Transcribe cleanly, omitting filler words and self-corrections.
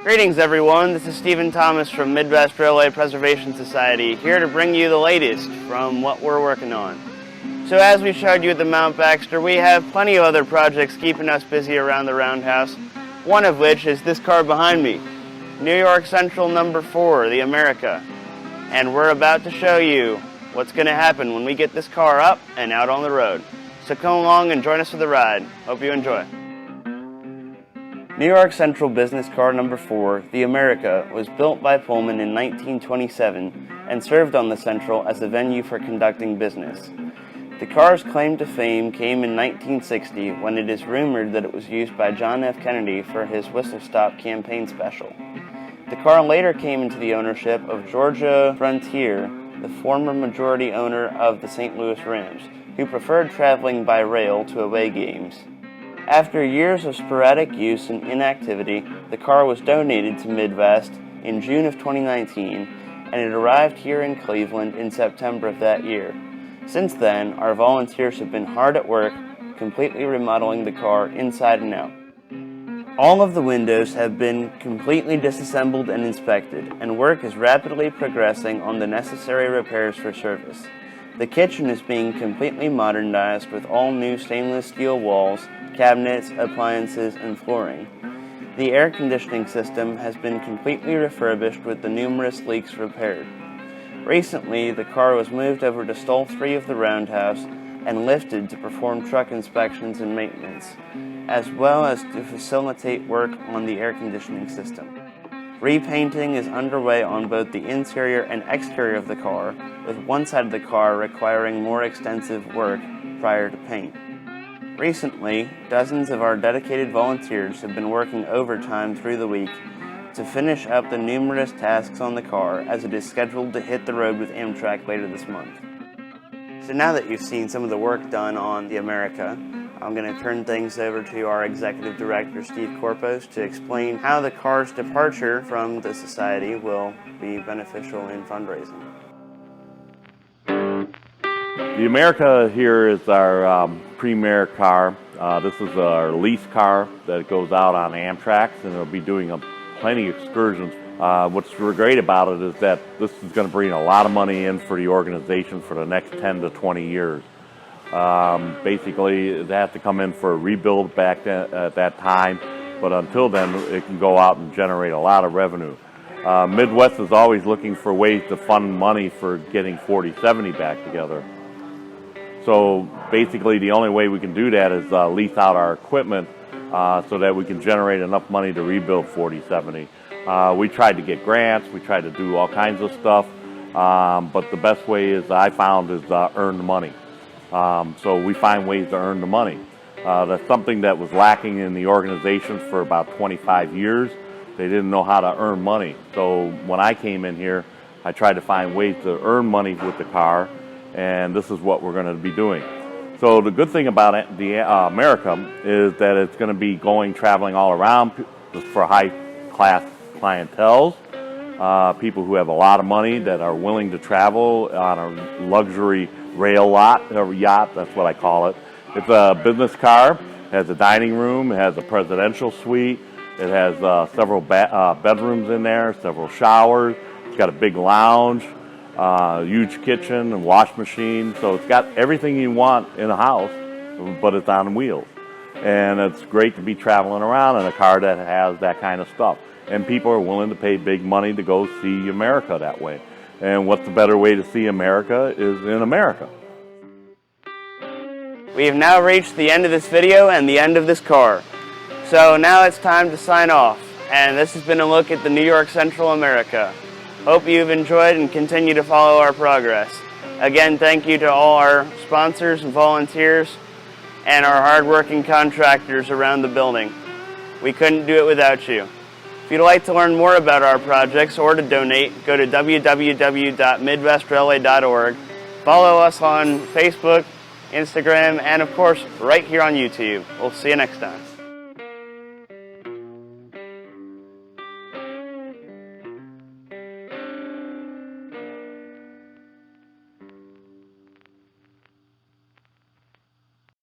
Greetings everyone, this is Stephen Thomas from Midwest Railway Preservation Society, here to bring you the latest from what we're working on. So as we showed you at the Mount Baxter, we have plenty of other projects keeping us busy around the roundhouse, one of which is this car behind me, New York Central number 4, the America. And we're about to show you what's going to happen when we get this car up and out on the road. So come along and join us for the ride. Hope you enjoy. New York Central Business Car Number 4, the America, was built by Pullman in 1927 and served on the Central as a venue for conducting business. The car's claim to fame came in 1960 when it is rumored that it was used by John F. Kennedy for his Whistle Stop campaign special. The car later came into the ownership of Georgia Frontier, the former majority owner of the St. Louis Rams, who preferred traveling by rail to away games. After years of sporadic use and inactivity, the car was donated to Midwest in June of 2019, and it arrived here in Cleveland in September of that year. Since then, our volunteers have been hard at work, completely remodeling the car inside and out. All of the windows have been completely disassembled and inspected, and work is rapidly progressing on the necessary repairs for service. The kitchen is being completely modernized with all new stainless steel walls, cabinets, appliances, and flooring. The air conditioning system has been completely refurbished with the numerous leaks repaired. Recently, the car was moved over to stall 3 of the roundhouse and lifted to perform truck inspections and maintenance, as well as to facilitate work on the air conditioning system. Repainting is underway on both the interior and exterior of the car, with one side of the car requiring more extensive work prior to paint. Recently, dozens of our dedicated volunteers have been working overtime through the week to finish up the numerous tasks on the car as it is scheduled to hit the road with Amtrak later this month. So now that you've seen some of the work done on the America, I'm going to turn things over to our Executive Director, Steve Corpos, to explain how the car's departure from the Society will be beneficial in fundraising. The America here is our premier car. This is our lease car that goes out on Amtrak, and it'll be doing plenty of excursions. What's great about it is that this is going to bring a lot of money in for the organization for the next 10 to 20 years. Basically, they have to come in for a rebuild back at that time, but until then, it can go out and generate a lot of revenue. Midwest is always looking for ways to fund money for getting 4070 back together. So basically, the only way we can do that is lease out our equipment so that we can generate enough money to rebuild 4070. We tried to get grants, we tried to do all kinds of stuff, but the best way I found is earn the money. So we find ways to earn the money. That's something that was lacking in the organization for about 25 years. They didn't know how to earn money. So when I came in here, I tried to find ways to earn money with the car, and this is what we're going to be doing. So the good thing about the America is that it's going to be traveling all around for high-class clientele, people who have a lot of money that are willing to travel on a luxury rail lot, or yacht, that's what I call it. It's a business car, it has a dining room, it has a presidential suite, it has several bedrooms in there, several showers, it's got a big lounge, huge kitchen and wash machine, so it's got everything you want in a house, but it's on wheels. And it's great to be traveling around in a car that has that kind of stuff. And people are willing to pay big money to go see America that way. And what's the better way to see America is in America. We have now reached the end of this video and the end of this car. So now it's time to sign off. And this has been a look at the New York Central America. Hope you've enjoyed and continue to follow our progress. Again, thank you to all our sponsors and volunteers and our hard-working contractors around the building. We couldn't do it without you. If you'd like to learn more about our projects or to donate, go to www.midwestrailway.org. Follow us on Facebook, Instagram, and of course, right here on YouTube. We'll see you next time.